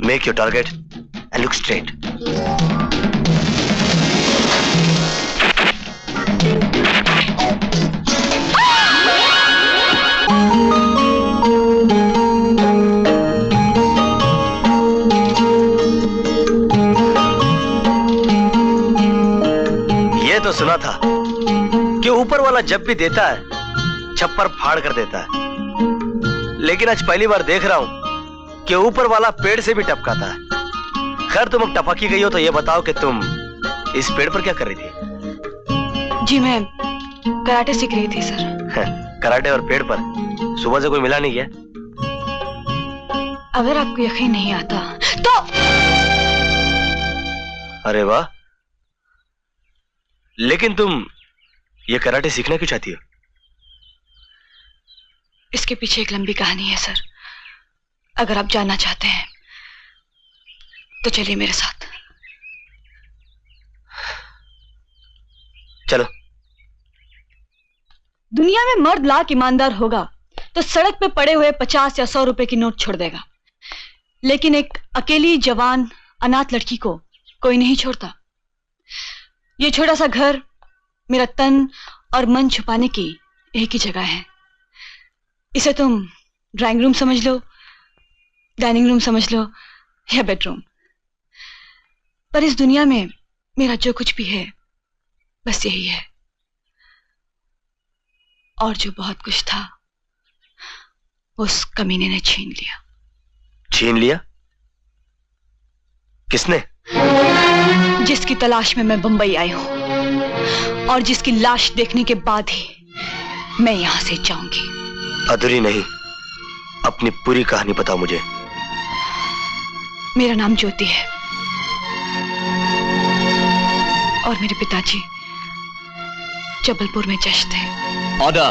Make your target and look straight. ये तो सुना था कि ऊपर वाला जब भी देता है छप्पर फाड़ कर देता है, लेकिन आज पहली बार देख रहा हूं कि ऊपर वाला पेड़ से भी टपकाता है। खैर तुम अब टपकी गई हो तो ये बताओ कि तुम इस पेड़ पर क्या कर रही थी? जी मैं कराटे सीख रही थी सर। कराटे और पेड़ पर सुबह से कोई मिला नहीं क्या? अगर आपको यकीन नहीं आता तो। अरे वाह, लेकिन तुम ये कराटे सीखना क्यों चाहती हो? इसके पीछे एक लंबी कहानी है सर। अगर आप जानना चाहते हैं तो चलिए मेरे साथ। चलो। दुनिया में मर्द लाख ईमानदार होगा तो सड़क पे पड़े हुए 50 या 100 रुपए की नोट छोड़ देगा, लेकिन एक अकेली जवान अनाथ लड़की को कोई नहीं छोड़ता। ये छोटा सा घर मेरा तन और मन छुपाने की एक ही जगह है। इसे तुम ड्राइंग रूम समझ लो, डाइनिंग रूम समझ लो या बेडरूम, पर इस दुनिया में मेरा जो कुछ भी है बस यही है। और जो बहुत कुछ था उस कमीने ने छीन लिया। छीन लिया? किसने? जिसकी तलाश में मैं बंबई आई हूं और जिसकी लाश देखने के बाद ही मैं यहां से जाऊंगी। अधूरी नहीं, अपनी पूरी कहानी बताओ मुझे। मेरा नाम ज्योति है और मेरे पिताजी जबलपुर में जज थे। Order,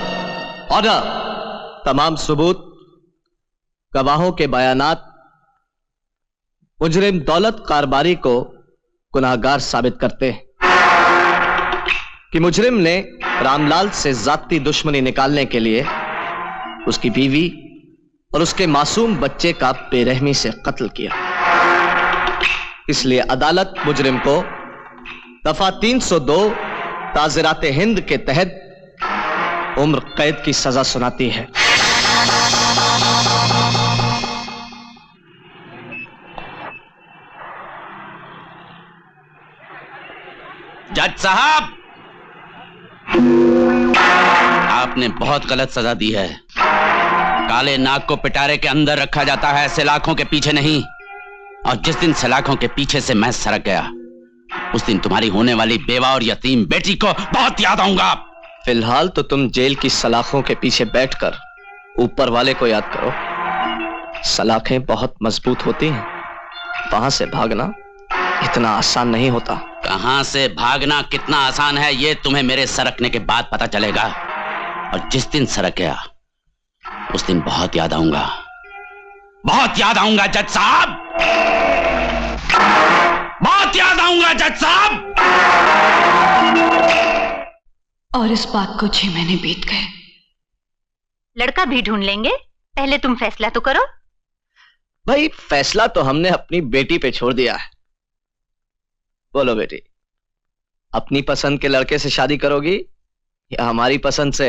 order. तमाम सबूत, गवाहों के बयानात मुजरिम दौलत कारबारी को गुनाहगार साबित करते हैं कि मुजरिम ने रामलाल से जाती दुश्मनी निकालने के लिए उसकी बीवी और उसके मासूम बच्चे का बेरहमी से कत्ल किया। इसलिए अदालत मुजरिम को दफा 302 ताज़िराते हिंद के तहत उम्र कैद की सजा सुनाती है। जज साहब, आपने बहुत गलत सजा दी है। काले नाग को पिटारे के अंदर रखा जाता है, सलाखों के पीछे नहीं। और जिस दिन सलाखों के पीछे से मैं सरक गया उस दिन तुम्हारी होने वाली बेवा और यतीम बेटी को बहुत याद आऊंगा। फिलहाल तो तुम जेल की सलाखों के पीछे बैठकर ऊपर वाले को याद करो। सलाखें बहुत मजबूत होती हैं, वहां से भागना इतना आसान नहीं होता। कहां से भागना कितना आसान है ये तुम्हें मेरे सरकने के बाद पता चलेगा। और जिस दिन सरक गया उस दिन बहुत याद आऊंगा, बहुत याद आऊंगा जज साहब, बहुत याद आऊंगा जज साहब। और इस बात को 6 महीने बीत गए। लड़का भी ढूंढ लेंगे, पहले तुम फैसला तो करो। भाई फैसला तो हमने अपनी बेटी पे छोड़ दिया है। बोलो बेटी, अपनी पसंद के लड़के से शादी करोगी या हमारी पसंद से?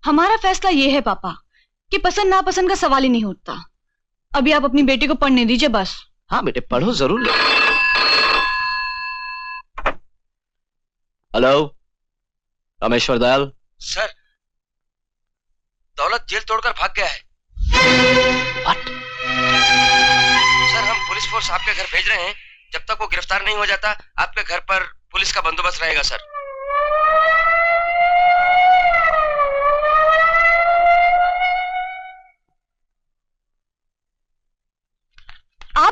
हमारा फैसला यह है पापा कि पसंद नापसंद का सवाल ही नहीं उठता। अभी आप अपनी बेटी को पढ़ने दीजिए बस। हाँ बेटे पढ़ो जरूर। हेलो रामेश्वर दयाल। सर, दौलत जेल तोड़कर भाग गया है। What? सर, हम पुलिस फोर्स आपके घर भेज रहे हैं। जब तक वो गिरफ्तार नहीं हो जाता आपके घर पर पुलिस का बंदोबस्त रहेगा सर।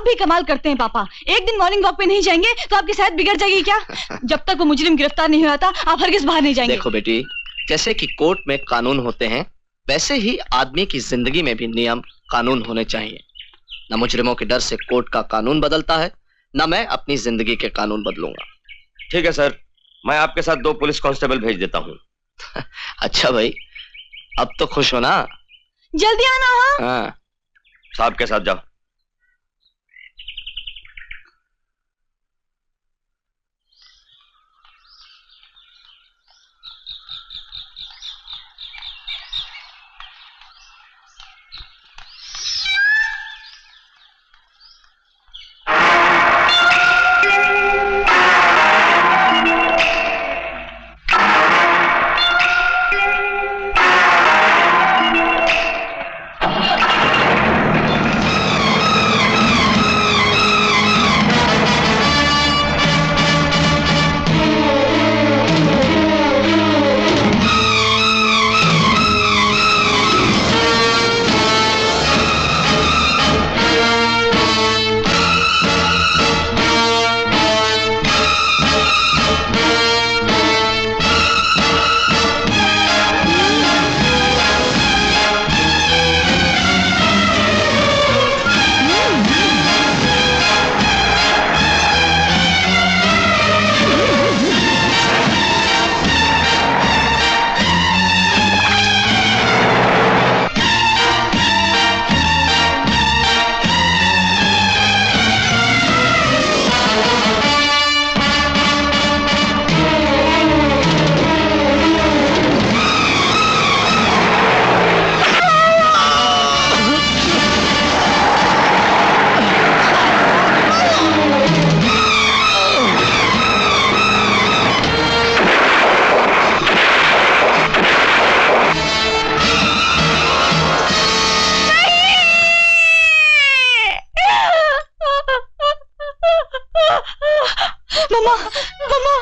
भी कमाल करते हैं पापा। एक दिन मॉर्निंग वॉक पे नहीं जाएंगे तो आपकी सेहत बिगड़ जाएगी क्या? जब तक वो मुजरिम गिरफ्तार नहीं हुआ था आप हरगिज बाहर नहीं जाएंगे। देखो बेटी, जैसे कि कोर्ट में कानून होते हैं, वैसे ही आदमी की जिंदगी में भी नियम कानून होने चाहिए। न मुजरिमों के डर से कोर्ट का कानून बदलता है, न मैं अपनी जिंदगी के कानून बदलूंगा। ठीक है सर, मैं आपके साथ 2 पुलिस कांस्टेबल भेज देता हूँ। अच्छा भाई, अब तो खुश हो ना? जल्दी आना। हाँ। साहब के साथ जाओ। मम्मा, मम्मा,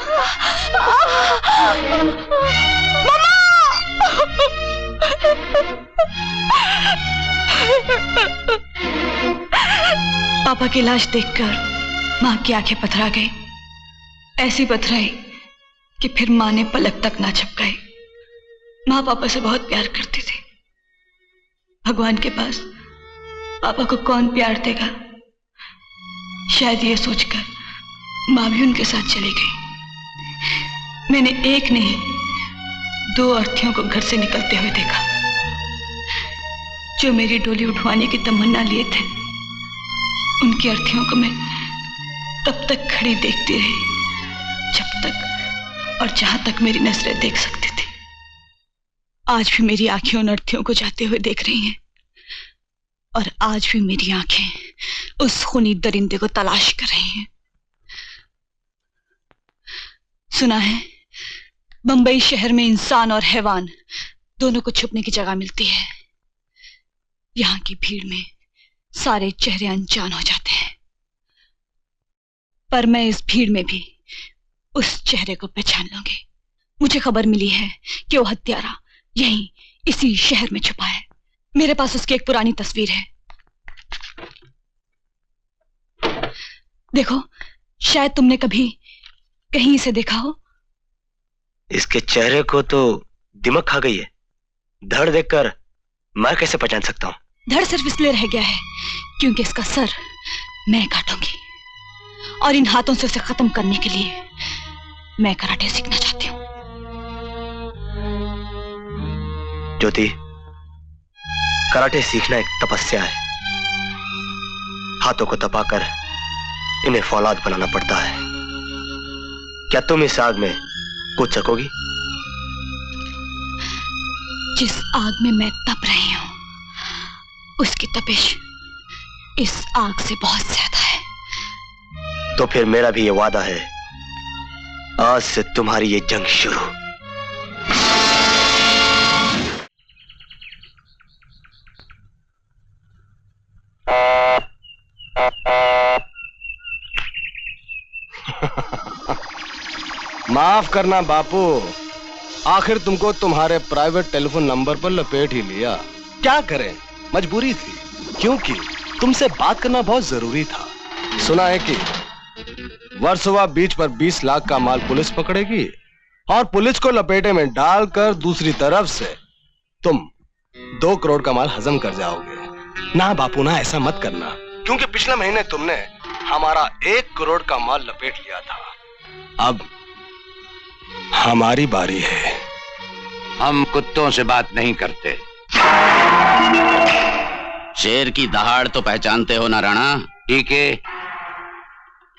पापा की लाश देखकर माँ की आंखें पथरा गई। ऐसी पथराई कि फिर माँ ने पलक तक ना झपकाई। माँ पापा से बहुत प्यार करती थी। भगवान के पास पापा को कौन प्यार देगा, शायद ये सोचकर माँ भी उनके साथ चली गई। मैंने एक नहीं 2 अर्थियों को घर से निकलते हुए देखा, जो मेरी डोली उठवाने की तमन्ना लिए थे। उनकी अर्थियों को मैं तब तक खड़ी देखती रही जब तक और जहां तक मेरी नजरें देख सकती थी। आज भी मेरी आंखें उन अर्थियों को जाते हुए देख रही हैं, और आज भी मेरी आंखें उस खूनी दरिंदे को तलाश कर रही हैं। सुना है बंबई शहर में इंसान और हैवान दोनों को छुपने की जगह मिलती है। यहां की भीड़ में सारे चेहरे अनजान हो जाते हैं, पर मैं इस भीड़ में भी उस चेहरे को पहचान लूंगी। मुझे खबर मिली है कि वो हत्यारा यहीं इसी शहर में छुपा है। मेरे पास उसकी एक पुरानी तस्वीर है। देखो, शायद तुमने कभी कहीं इसे देखा हो। इसके चेहरे को तो दिमक खा गई है। धड़ देखकर मैं कैसे पहचान सकता हूँ? धड़ सिर्फ इसलिए रह गया है क्योंकि इसका सर मैं काटूंगी, और इन हाथों से उसे खत्म करने के लिए मैं कराटे सीखना चाहती हूँ। ज्योति, कराटे सीखना एक तपस्या है। हाथों को तपाकर इन्हें फौलाद बनाना पड़ता है। क्या तुम इस आग में कूद सकोगी? जिस आग में मैं तप रही हूं उसकी तपिश इस आग से बहुत ज्यादा है। तो फिर मेरा भी ये वादा है, आज से तुम्हारी ये जंग शुरू। माफ करना बापू, आखिर तुमको तुम्हारे प्राइवेट टेलीफोन नंबर पर लपेट ही लिया। क्या करें, मजबूरी थी, क्योंकि तुमसे बात करना बहुत जरूरी था। सुना है कि वर्सोवा बीच पर 20 लाख का माल पुलिस पकड़ेगी और पुलिस को लपेटे में डालकर दूसरी तरफ से तुम 2 करोड़ का माल हजम कर जाओगे। ना बापू ना, ऐसा मत करना, क्योंकि पिछले महीने तुमने हमारा 1 करोड़ का माल लपेट लिया था। अब हमारी बारी है। हम कुत्तों से बात नहीं करते। शेर की दहाड़ तो पहचानते हो ना राणा? ठीक है,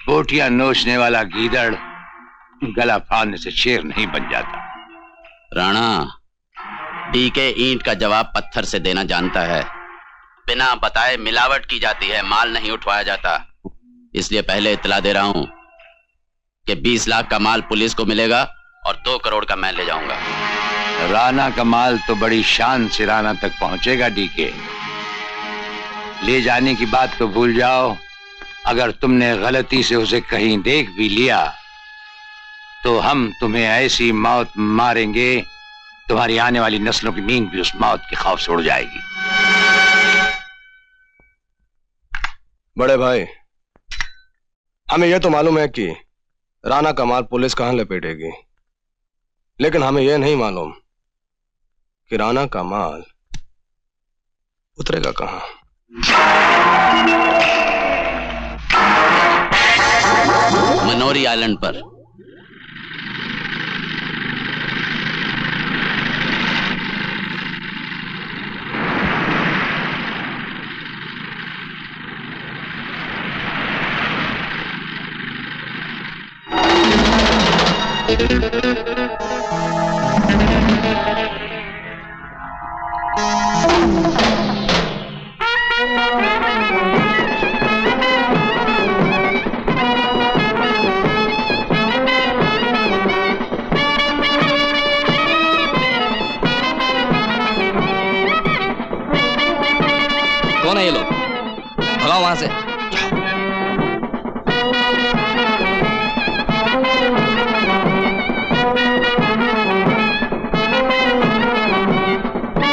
बोटियां नोचने वाला गीदड़ गला फाड़ने से शेर नहीं बन जाता। राणा, डीके ईंट का जवाब पत्थर से देना जानता है। बिना बताए मिलावट की जाती है, माल नहीं उठवाया जाता। इसलिए पहले इत्तला दे रहा हूं कि 20 लाख का माल पुलिस को मिलेगा और 2 करोड़ का मैं ले जाऊंगा। राणा का माल तो बड़ी शान से राणा तक पहुंचेगा डीके। ले जाने की बात तो भूल जाओ। अगर तुमने गलती से उसे कहीं देख भी लिया तो हम तुम्हें ऐसी मौत मारेंगे, तुम्हारी आने वाली नस्लों की नींद भी उस मौत के खौफ से उड़ जाएगी। बड़े भाई, हमें यह तो मालूम है कि राणा का माल पुलिस कहां लपेटेगी, लेकिन हमें यह नहीं मालूम कि राणा का माल उतरेगा कहां। मनोरी आइलैंड पर। कौन है ये लोग? भगाओ वहां से।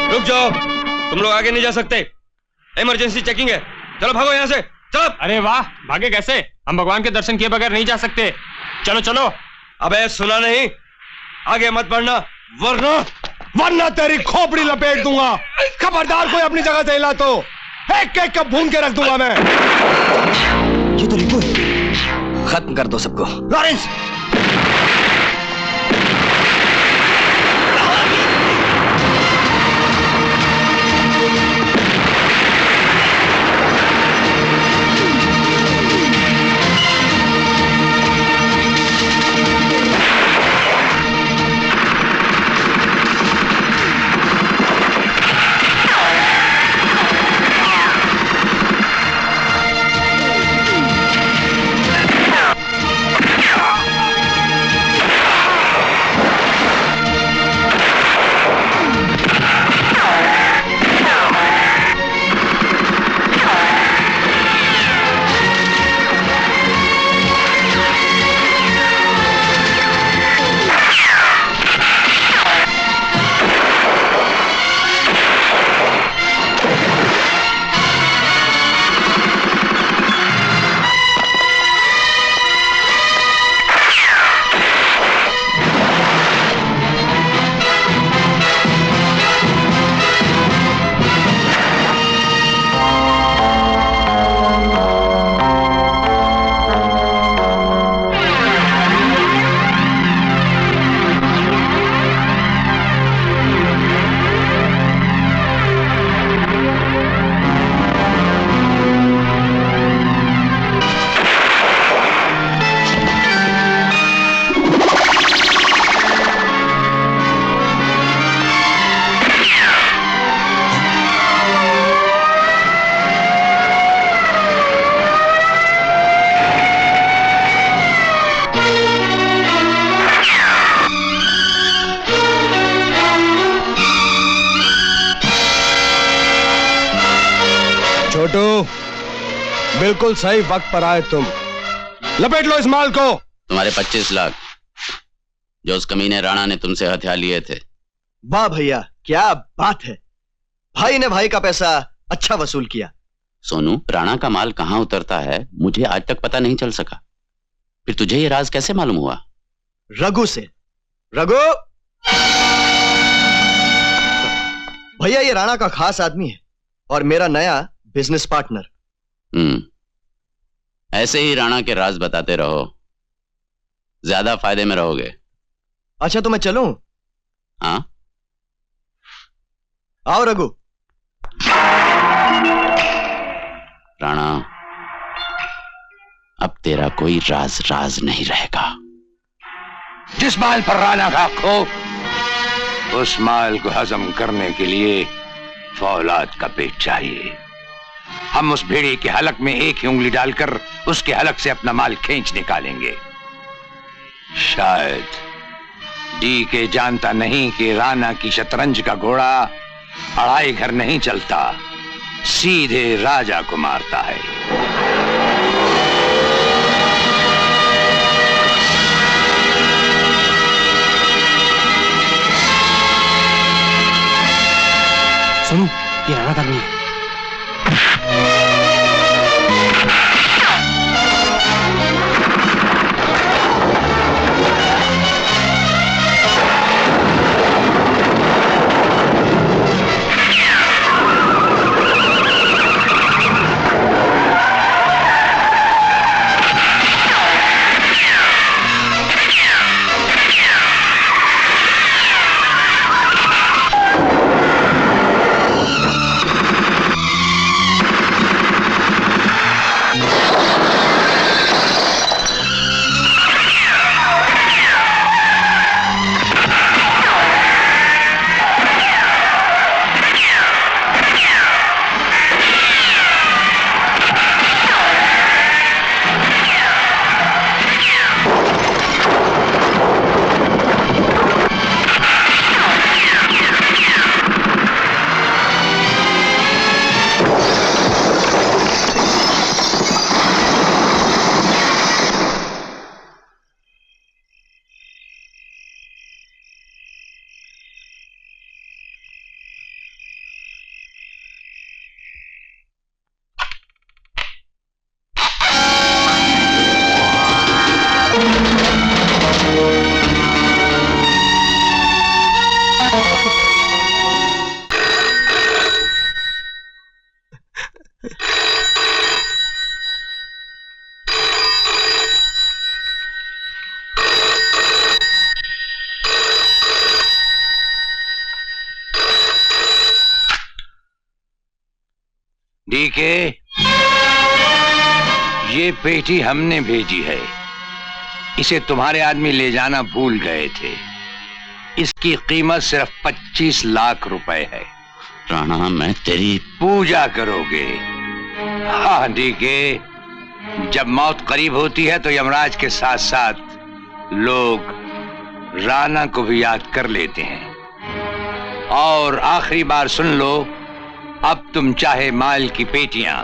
रुक जाओ, तुम लोग आगे नहीं जा सकते। इमरजेंसी चेकिंग है। चलो भागो यहाँ से, चलो। अरे वाह, भागे कैसे? हम भगवान के दर्शन किए बगैर नहीं जा सकते। चलो चलो। अबे सुना नहीं, आगे मत बढ़ना वरना वरना तेरी खोपड़ी लपेट दूंगा। खबरदार कोई अपनी जगह से हिला तो एक एक कप भून के रख दूंगा मैं। ये तो रिको है। खत्म कर दो सबको। लॉरेंस, छोटू, बिल्कुल सही वक्त पर आए तुम। लपेट लो इस माल को। तुम्हारे 25 लाख जो उस कमीने राणा ने तुमसे हथियार लिए थे। वाह भैया, क्या बात है। भाई ने भाई का पैसा अच्छा वसूल किया। सोनू, राणा का माल कहाँ उतरता है मुझे आज तक पता नहीं चल सका। फिर तुझे ये राज कैसे मालूम हुआ? रघु से। रघु भैया, ये राणा का खास आदमी है और मेरा नया बिजनेस पार्टनर। ऐसे ही राणा के राज बताते रहो, ज्यादा फायदे में रहोगे। अच्छा तो मैं चलूं? हाँ, आओ रघु। राणा, अब तेरा कोई राज राज नहीं रहेगा। जिस माल पर राणा का हक हो, उस माल को हजम करने के लिए फौलाद का पेट चाहिए। हम उस भेड़िए के हलक में एक ही उंगली डालकर उसके हलक से अपना माल खींच निकालेंगे। शायद डी के जानता नहीं कि राणा की शतरंज का घोड़ा अढ़ाई घर नहीं चलता, सीधे राजा को मारता है। सुनो, ये राणा का नहीं है। डीके, ये पेटी हमने भेजी है। इसे तुम्हारे आदमी ले जाना भूल गए थे। इसकी कीमत सिर्फ 25 लाख रुपए है। राणा, मैं तेरी पूजा करोगे? हाँ डीके, जब मौत करीब होती है तो यमराज के साथ साथ लोग राणा को भी याद कर लेते हैं। और आखिरी बार सुन लो, अब तुम चाहे माल की पेटियां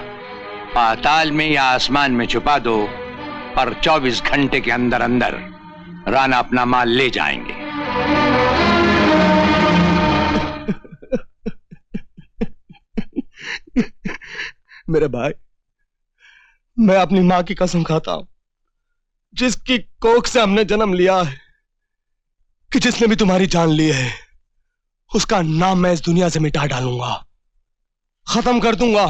पाताल में या आसमान में छुपा दो, पर 24 घंटे के अंदर अंदर राणा अपना माल ले जाएंगे। मेरे भाई, मैं अपनी मां की कसम खाता हूं, जिसकी कोख से हमने जन्म लिया है, कि जिसने भी तुम्हारी जान ली है, उसका नाम मैं इस दुनिया से मिटा डालूंगा, खत्म कर दूंगा,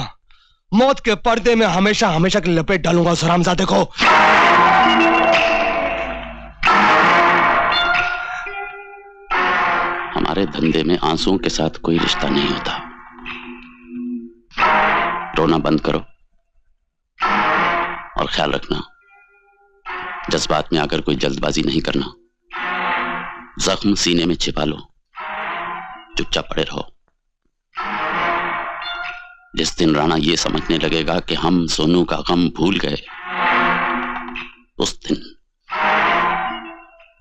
मौत के पर्दे में हमेशा हमेशा की लपेट डालूंगा उस हरामजादे को। हमारे धंधे में आंसुओं के साथ कोई रिश्ता नहीं होता। रोना बंद करो और ख्याल रखना, जज्बात में आकर कोई जल्दबाजी नहीं करना। जख्म सीने में छिपा लो, चुपचाप पड़े रहो। जिस दिन राणा ये समझने लगेगा कि हम सोनू का गम भूल गए,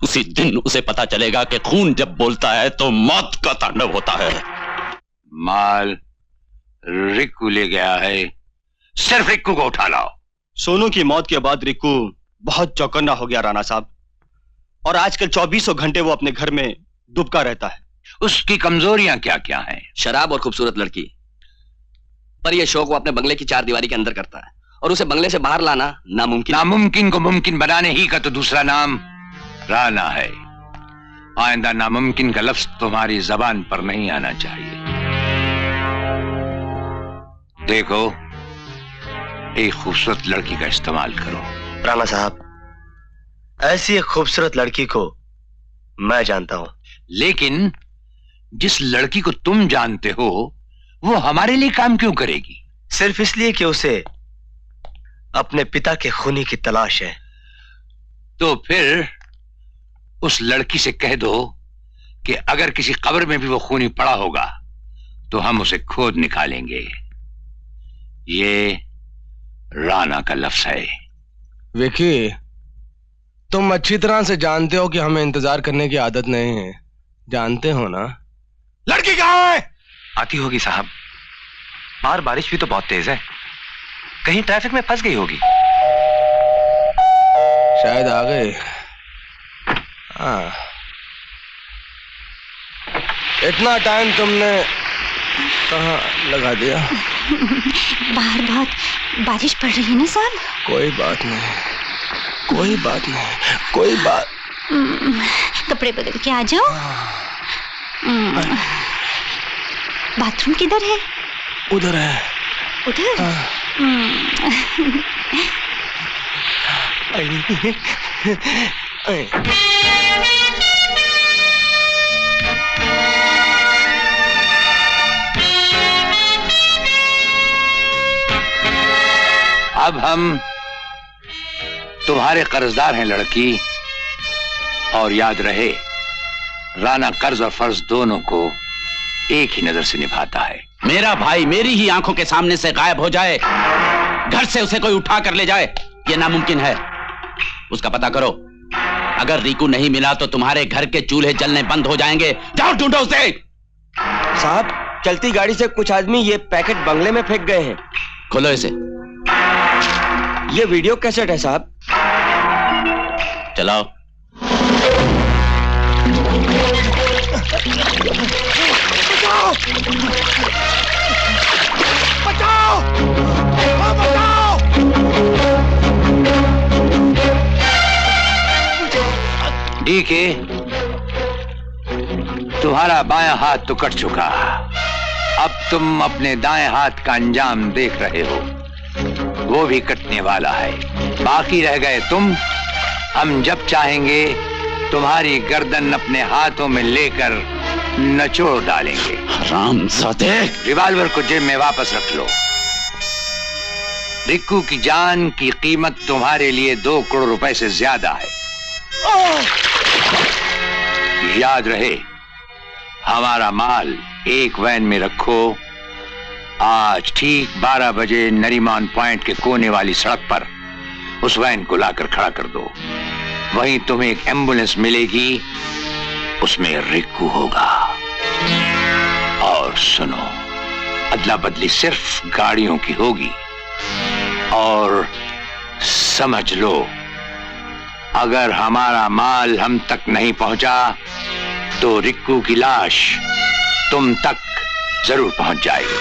उसी दिन उसे पता चलेगा कि खून जब बोलता है तो मौत का तांडव होता है। माल रिक्कू ले गया है, सिर्फ रिक्कू को उठा लाओ। सोनू की मौत के बाद रिक्कू बहुत चौकन्ना हो गया राणा साहब, और आजकल 24 घंटे वो अपने घर में दुबका रहता है। उसकी कमजोरियां क्या क्या हैं? शराब और खूबसूरत लड़की। पर यह शौक वो अपने बंगले की 4 दीवारी के अंदर करता है और उसे बंगले से बाहर लाना नामुमकिन। नामुमकिन को मुमकिन बनाने ही का तो दूसरा नाम राना है। आइंदा नामुमकिन का लफ्ज तुम्हारी जबान पर नहीं आना चाहिए। देखो, एक खूबसूरत लड़की का इस्तेमाल करो। राणा साहब, ऐसी एक खूबसूरत लड़की को मैं जानता हूं। लेकिन जिस लड़की को तुम जानते हो वो हमारे लिए काम क्यों करेगी? सिर्फ इसलिए कि उसे अपने पिता के खूनी की तलाश है। तो फिर उस लड़की से कह दो कि अगर किसी कब्र में भी वो खूनी पड़ा होगा तो हम उसे खोद निकालेंगे। ये राना का लफ्ज है। विकी, तुम अच्छी तरह से जानते हो कि हमें इंतजार करने की आदत नहीं है, जानते हो ना? लड़की कहाँ है? आती होगी साहब, बाहर बारिश भी तो बहुत तेज है, कहीं ट्रैफिक में फंस गई होगी। शायद आ गए। हाँ, इतना टाइम तुमने कहाँ लगा दिया? बाहर बहुत बारिश पड़ रही है ना साहब। कोई बात नहीं, कोई बात नहीं, कोई बात। कपड़े बदल के आ जाओ। बाथरूम किधर है? उधर है। उधर? अब हम तुम्हारे कर्जदार हैं लड़की, और याद रहे राना कर्ज और फर्ज दोनों को एक ही नजर से निभाता है। मेरा भाई मेरी ही आंखों के सामने से गायब हो जाए, घर से उसे कोई उठा कर ले जाए, यह नामुमकिन है। उसका पता करो, अगर रिकू नहीं मिला तो तुम्हारे घर के चूल्हे जलने बंद हो जाएंगे। जाओ ढूंढो उसे। साहब, चलती गाड़ी से कुछ आदमी ये पैकेट बंगले में फेंक गए हैं। खोलो इसे। ये वीडियो कैसेट है साहब। चलाओ। बचाओ! बचाओ! डीके, तुम्हारा बायां हाथ तो कट चुका, अब तुम अपने दाएं हाथ का अंजाम देख रहे हो, वो भी कटने वाला है। बाकी रह गए तुम। हम जब चाहेंगे तुम्हारी गर्दन अपने हाथों में लेकर नचोड़ डालेंगे। हरामजादे! रिवॉल्वर को जेब में वापस रख लो। रिक्कू की जान की कीमत तुम्हारे लिए 2 करोड़ रुपए से ज्यादा है। याद रहे, हमारा माल एक वैन में रखो। आज ठीक 12 बजे नरीमान पॉइंट के कोने वाली सड़क पर उस वैन को लाकर खड़ा कर दो। वहीं तुम्हें एक एम्बुलेंस मिलेगी, उसमें रिक्कू होगा। और सुनो, अदला बदली सिर्फ गाड़ियों की होगी। और समझ लो, अगर हमारा माल हम तक नहीं पहुंचा तो रिक्कू की लाश तुम तक जरूर पहुंच जाएगी।